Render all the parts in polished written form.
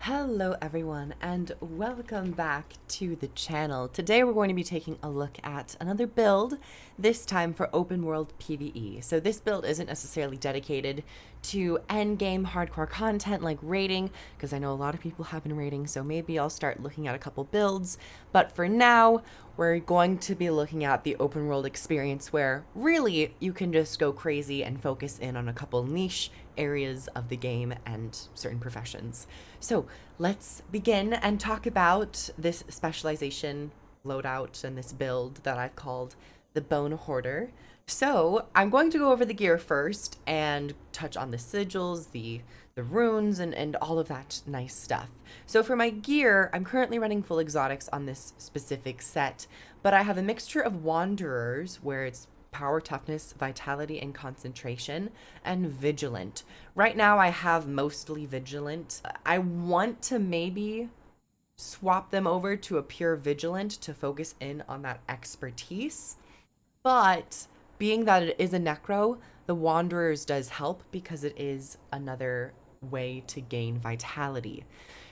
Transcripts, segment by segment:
Hello everyone and welcome back to the channel. Today we're going to be taking a look at another build, this time for Open-World PvE. So this build isn't necessarily dedicated to endgame hardcore content like raiding, because I know a lot of people have been raiding, so maybe I'll start looking at a couple builds. But for now, we're going to be looking at the open world experience where really you can just go crazy and focus in on a couple niche areas of the game and certain professions. So let's begin and talk about this specialization loadout and this build that I've called the Bonehoarder. So I'm going to go over the gear first and touch on the sigils, the runes, and all of that nice stuff. So for my gear, I'm currently running full exotics on this specific set, but I have a mixture of wanderers where it's power, toughness, vitality, and concentration, and vigilant. Right now I have mostly vigilant. I want to maybe swap them over to a pure vigilant to focus in on that expertise, but being that it is a necro, the wanderers does help because it is another way to gain vitality.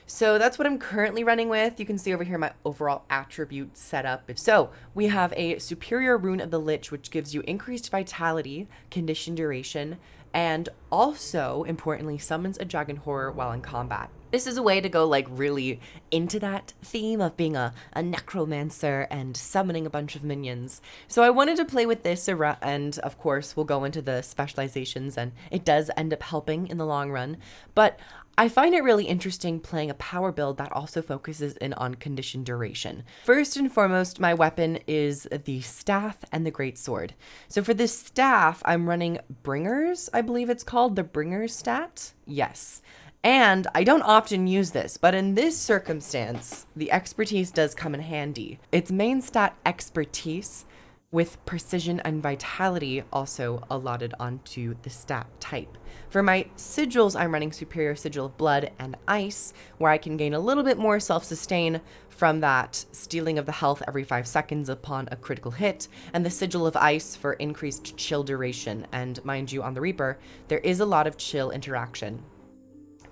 So that's what I'm currently running with. You can see over here my overall attribute setup. So we have a superior rune of the Lich, which gives you increased vitality, condition duration, and also, importantly, summons a dragon horror while in combat. This is a way to go like really into that theme of being a necromancer and summoning a bunch of minions. So I wanted to play with this and of course we'll go into the specializations and it does end up helping in the long run. But I find it really interesting playing a power build that also focuses in on condition duration. First and foremost, my weapon is the staff and the greatsword. So for this staff, I'm running Bringers, I believe it's called, the Bringers stat. Yes. And I don't often use this, but in this circumstance, the expertise does come in handy. Its main stat, expertise, with precision and vitality also allotted onto the stat type. For my sigils, I'm running Superior Sigil of Blood and Ice, where I can gain a little bit more self-sustain from that stealing of the health every 5 seconds upon a critical hit, and the Sigil of Ice for increased chill duration. And mind you, on the Reaper, there is a lot of chill interaction.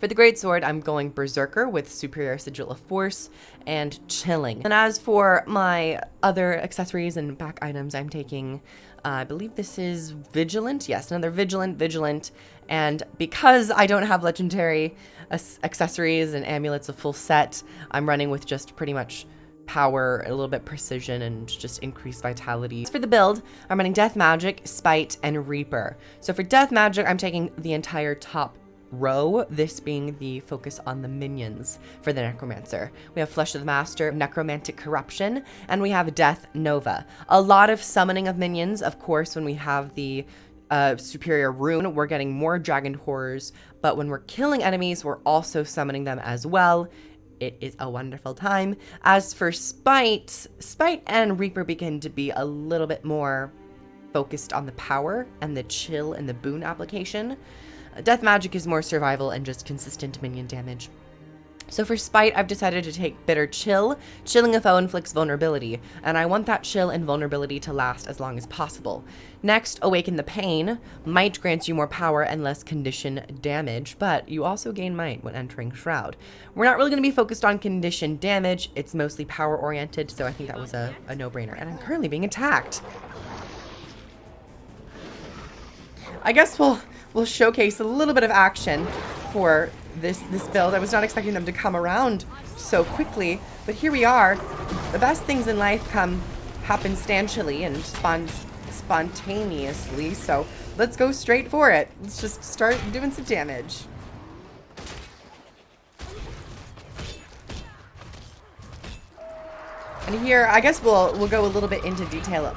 For the greatsword, I'm going Berserker with Superior Sigil of Force and Chilling. And as for my other accessories and back items, I'm taking, I believe this is Vigilant. Yes, another Vigilant. And because I don't have legendary accessories and amulets, a full set, I'm running with just pretty much power, a little bit precision, and just increased vitality. For the build, I'm running Death Magic, Spite, and Reaper. So for Death Magic, I'm taking the entire top row, this being the focus on the minions for the Necromancer. We have Flesh of the Master, Necromantic Corruption, and we have Death Nova. A lot of summoning of minions, of course, when we have the superior rune, we're getting more dragon horrors, but when we're killing enemies, we're also summoning them as well. It is a wonderful time. As for Spite and Reaper begin to be a little bit more focused on the power and the chill and the boon application. Death Magic is more survival and just consistent minion damage. So for Spite, I've decided to take Bitter Chill. Chilling a foe inflicts vulnerability, and I want that chill and vulnerability to last as long as possible. Next, Awaken the Pain. Might grants you more power and less condition damage, but you also gain might when entering Shroud. We're not really going to be focused on condition damage, it's mostly power oriented, so I think that was a no-brainer. And I'm currently being attacked. I guess we'll showcase a little bit of action for this build. I was not expecting them to come around so quickly, but here we are. The best things in life happen happenstantially and spontaneously, so let's go straight for it. Let's just start doing some damage. And here, I guess we'll go a little bit into detail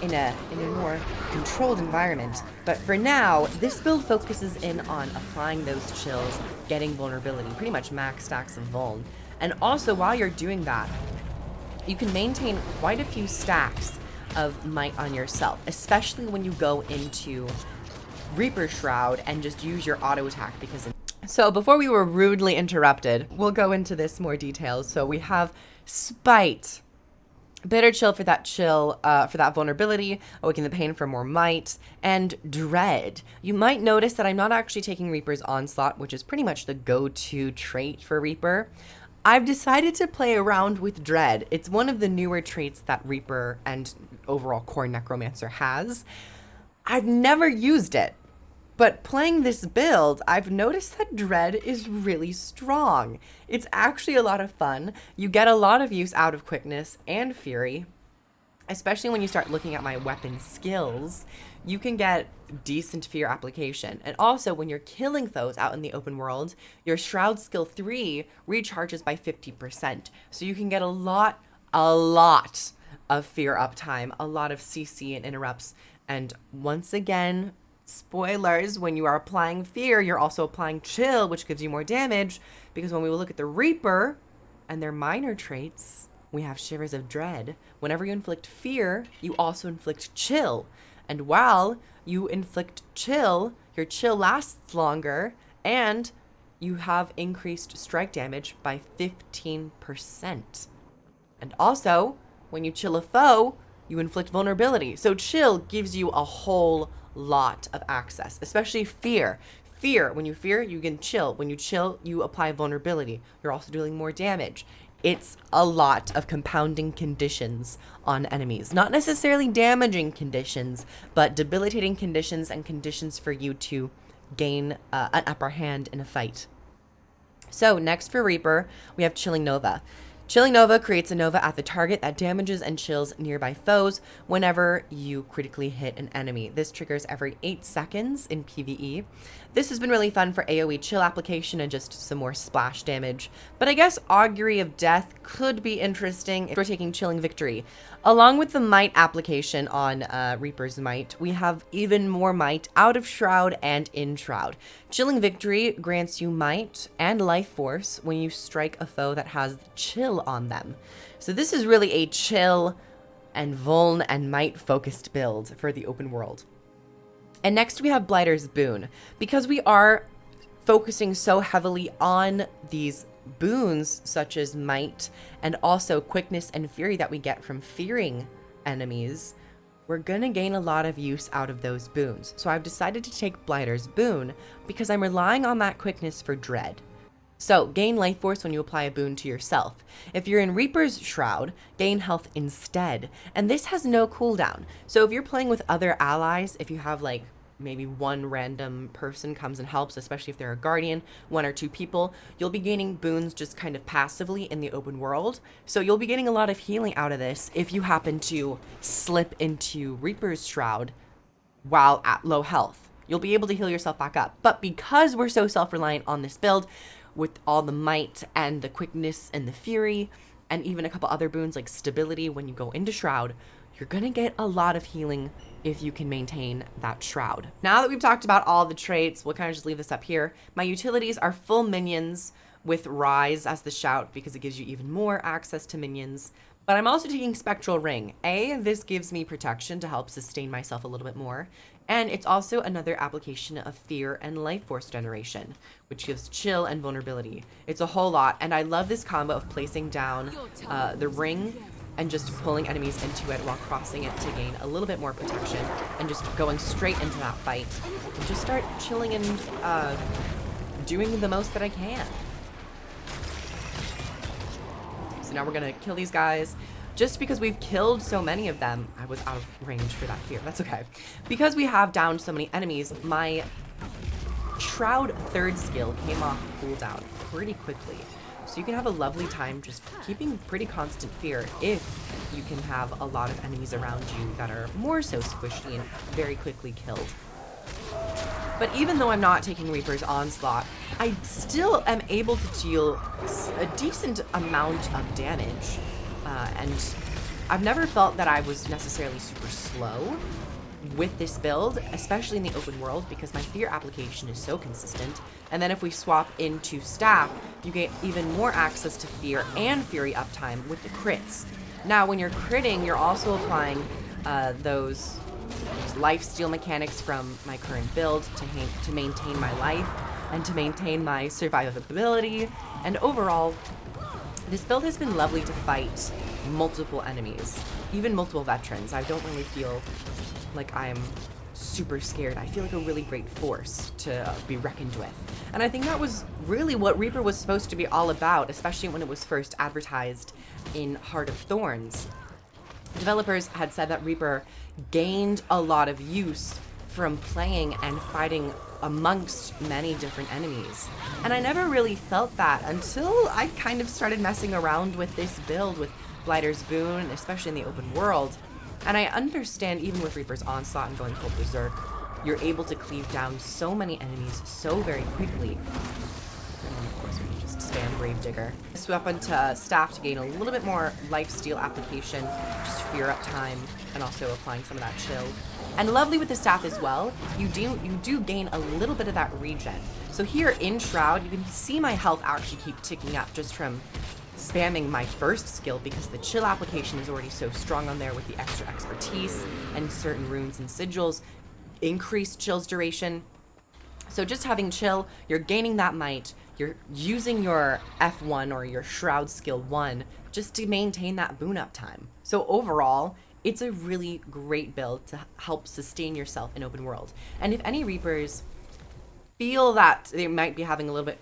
in a more controlled environment. But for now, this build focuses in on applying those chills, getting vulnerability, pretty much max stacks of vuln. And also, while you're doing that, you can maintain quite a few stacks of might on yourself, especially when you go into Reaper Shroud and just use your auto attack because... So before we were rudely interrupted, we'll go into this more detail. So we have Spite. Bitter Chill for that for that vulnerability, Awaken the Pain for more might, and Dread. You might notice that I'm not actually taking Reaper's Onslaught, which is pretty much the go-to trait for Reaper. I've decided to play around with Dread. It's one of the newer traits that Reaper and overall core Necromancer has. I've never used it, but playing this build, I've noticed that Dread is really strong. It's actually a lot of fun. You get a lot of use out of Quickness and Fury, especially when you start looking at my weapon skills. You can get decent fear application. And also, when you're killing foes out in the open world, your Shroud skill 3 recharges by 50%. So you can get a lot of fear uptime, a lot of CC and interrupts. And once again, spoilers, when you are applying fear, you're also applying chill, which gives you more damage, because when we look at the Reaper and their minor traits, we have Shivers of Dread. Whenever you inflict fear, you also inflict chill. And while you inflict chill, your chill lasts longer, and you have increased strike damage by 15%. And also, when you chill a foe, you inflict vulnerability. So chill gives you a whole lot of access, especially fear. Fear, when you fear, you can chill. When you chill, you apply vulnerability. You're also dealing more damage. It's a lot of compounding conditions on enemies. Not necessarily damaging conditions, but debilitating conditions and conditions for you to gain an upper hand in a fight. So next for Reaper, we have Chilling Nova. Chilling Nova creates a Nova at the target that damages and chills nearby foes whenever you critically hit an enemy. This triggers every 8 seconds in PvE. This has been really fun for AoE chill application and just some more splash damage. But I guess Augury of Death could be interesting if we're taking Chilling Victory. Along with the Might application on Reaper's Might, we have even more Might out of Shroud and in Shroud. Chilling Victory grants you Might and Life Force when you strike a foe that has chill on them. So this is really a chill and vuln and might focused build for the open world. And next we have Blighter's Boon. Because we are focusing so heavily on these boons such as might and also quickness and fury that we get from fearing enemies, we're gonna gain a lot of use out of those boons. So I've decided to take Blighter's Boon because I'm relying on that quickness for Dread. So, gain life force when you apply a boon to yourself. If you're in Reaper's Shroud, gain health instead. And this has no cooldown. So if you're playing with other allies, if you have like maybe one random person comes and helps, especially if they're a guardian, 1 or 2 people, you'll be gaining boons just kind of passively in the open world. So you'll be getting a lot of healing out of this if you happen to slip into Reaper's Shroud while at low health. You'll be able to heal yourself back up. But because we're so self-reliant on this build, with all the might and the quickness and the fury, and even a couple other boons like stability when you go into Shroud, you're gonna get a lot of healing if you can maintain that Shroud. Now that we've talked about all the traits, we'll kind of just leave this up here. My utilities are full minions with Rise as the shout because it gives you even more access to minions. But I'm also taking Spectral Ring. This gives me protection to help sustain myself a little bit more. And it's also another application of fear and life force generation, which gives chill and vulnerability. It's a whole lot, and I love this combo of placing down the ring and just pulling enemies into it while crossing it to gain a little bit more protection, and just going straight into that fight and just start chilling and doing the most that I can. So now we're gonna kill these guys. Just because we've killed so many of them, I was out of range for that fear. That's okay. Because we have downed so many enemies, my Shroud 3rd skill came off cooldown pretty quickly. So you can have a lovely time just keeping pretty constant fear if you can have a lot of enemies around you that are more so squishy and very quickly killed. But even though I'm not taking Reaper's Onslaught, I still am able to deal a decent amount of damage. And I've never felt that I was necessarily super slow with this build, especially in the open world, because my fear application is so consistent. And then if we swap into staff, you get even more access to fear and fury uptime with the crits. Now, when you're critting, you're also applying those life steal mechanics from my current build to maintain my life and to maintain my survivability. And overall, this build has been lovely to fight multiple enemies, even multiple veterans. I don't really feel like I'm super scared. I feel like a really great force to be reckoned with. And I think that was really what Reaper was supposed to be all about, especially when it was first advertised in Heart of Thorns. Developers had said that Reaper gained a lot of use from playing and fighting amongst many different enemies. And I never really felt that until I kind of started messing around with this build with Blighter's Boon, especially in the open world. And I understand even with Reaper's Onslaught and going full Berserk, you're able to cleave down so many enemies so very quickly. And of course we can just spam Gravedigger. Swap into Staff to gain a little bit more lifesteal application, just fear up time, and also applying some of that chill. And lovely with the Staff as well, you do gain a little bit of that regen. So here in Shroud, you can see my health actually keep ticking up just from spamming my first skill, because the chill application is already so strong on there with the extra expertise and certain runes and sigils increase chill's duration. So just having chill, you're gaining that might, you're using your F1 or your Shroud skill 1 just to maintain that boon up time. So overall, it's a really great build to help sustain yourself in open world. And if any Reapers feel that they might be having a little bit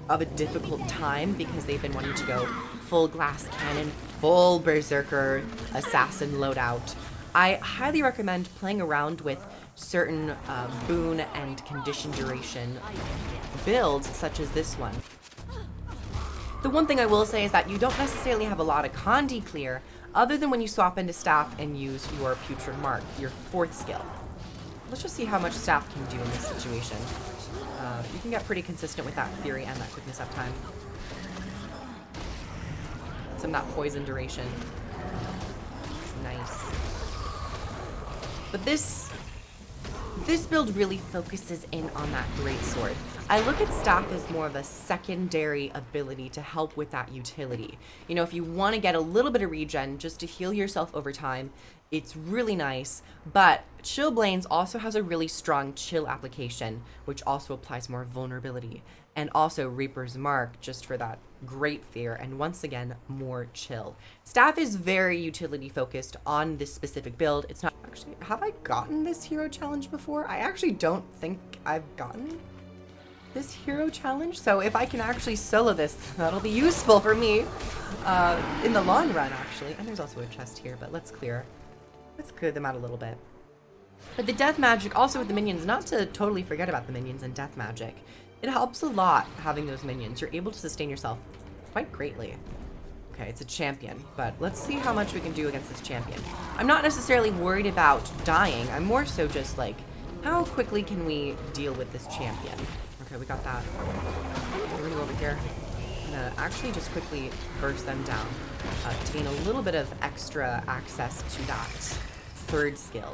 of a difficult time because they've been wanting to go full glass cannon, full berserker assassin loadout, I highly recommend playing around with certain boon and condition duration builds such as this one. The one thing I will say is that you don't necessarily have a lot of Condi clear other than when you swap into Staff and use your Putrid Mark, your 4th skill. Let's just see how much Staff can do in this situation. You can get pretty consistent with that Fury and that quickness up time. Some of that poison duration. Nice. But this build really focuses in on that greatsword. I look at Staff as more of a secondary ability to help with that utility. You know, if you want to get a little bit of regen just to heal yourself over time, it's really nice. But Chillblains also has a really strong chill application, which also applies more vulnerability. And also Reaper's Mark, just for that great fear, and once again, more chill. Staff is very utility focused on this specific build. It's not actually, have I gotten this hero challenge before? I actually don't think I've gotten this hero challenge. So if I can actually solo this, that'll be useful for me in the long run, actually. And there's also a chest here, but let's clear them out a little bit. But the death magic, also with the minions, not to totally forget about the minions and death magic, it helps a lot having those minions. You're able to sustain yourself quite greatly. Okay, it's a champion, but let's see how much we can do against this champion. I'm not necessarily worried about dying. I'm more so just like, how quickly can we deal with this champion? Okay, we got that. We're gonna go over here. I'm gonna actually just quickly burst them down to gain a little bit of extra access to that 3rd skill.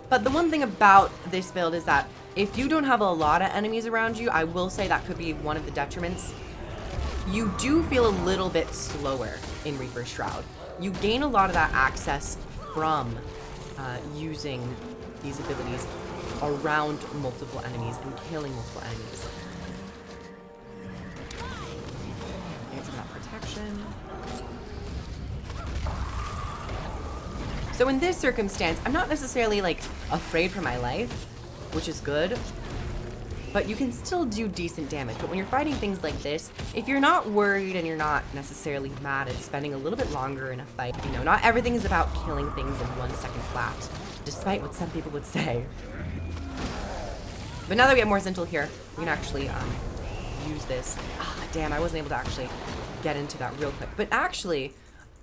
But the one thing about this build is that if you don't have a lot of enemies around you, I will say that could be one of the detriments. You do feel a little bit slower in Reaper's Shroud. You gain a lot of that access from using these abilities around multiple enemies and killing multiple enemies. Get some of that protection. So in this circumstance, I'm not necessarily like afraid for my life, which is good, but you can still do decent damage. But when you're fighting things like this, if you're not worried and you're not necessarily mad at spending a little bit longer in a fight, you know, not everything is about killing things in 1 second flat, despite what some people would say. But now that we have more Zintel here, we can actually use this. Ah, damn, I wasn't able to actually get into that real quick. But actually,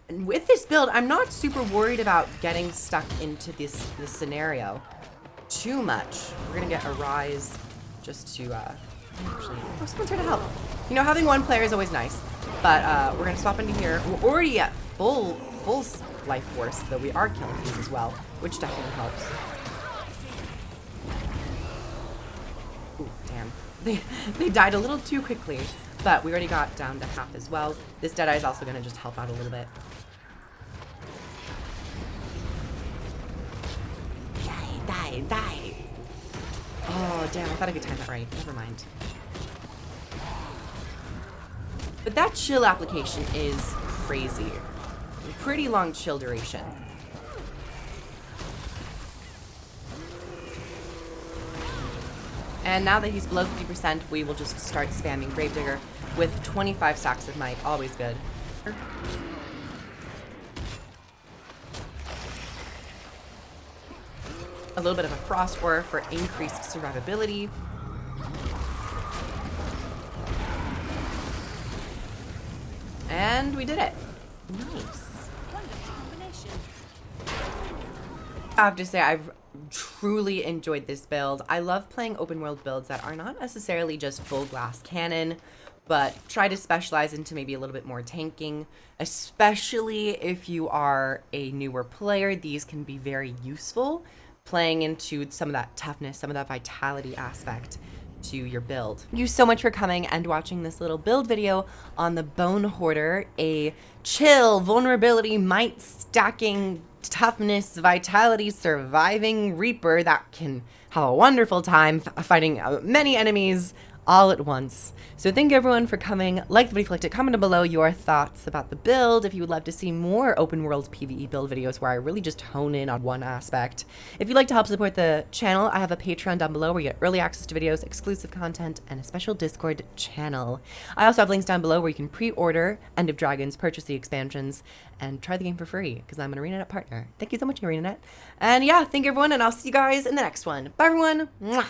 with this build, I'm not super worried about getting stuck into this scenario too much. We're gonna get a rise just to actually, oh, someone's here to help. You know, having one player is always nice, but we're gonna swap into here. We're already at full life force, though we are killing these as well, which definitely helps. Ooh, damn. They died a little too quickly, but we already got down to half as well. This Deadeye is also gonna just help out a little bit. Die. Oh, damn, I thought I could time that right. Never mind. But that chill application is crazy. pretty long chill duration. And now that he's below 50%, we will just start spamming Gravedigger with 25 stacks of might. Always good. A little bit of a Frost Ore for increased survivability. And we did it. Nice. I have to say, I've truly enjoyed this build. I love playing open world builds that are not necessarily just full glass cannon, but try to specialize into maybe a little bit more tanking, especially if you are a newer player. These can be very useful, playing into some of that toughness, some of that vitality aspect to your build. Thank you so much for coming and watching this little build video on the Bonehoarder, a chill, vulnerability, might stacking, toughness, vitality, surviving Reaper that can have a wonderful time fighting many enemies all at once. So thank you everyone for coming. Like the video if you liked it, comment down below your thoughts about the build. If you would love to see more open world PvE build videos where I really just hone in on one aspect. If you'd like to help support the channel, I have a Patreon down below where you get early access to videos, exclusive content, and a special Discord channel. I also have links down below where you can pre-order End of Dragons, purchase the expansions, and try the game for free because I'm an ArenaNet partner. Thank you so much, ArenaNet. And yeah, thank you everyone, and I'll see you guys in the next one. Bye everyone. Mwah.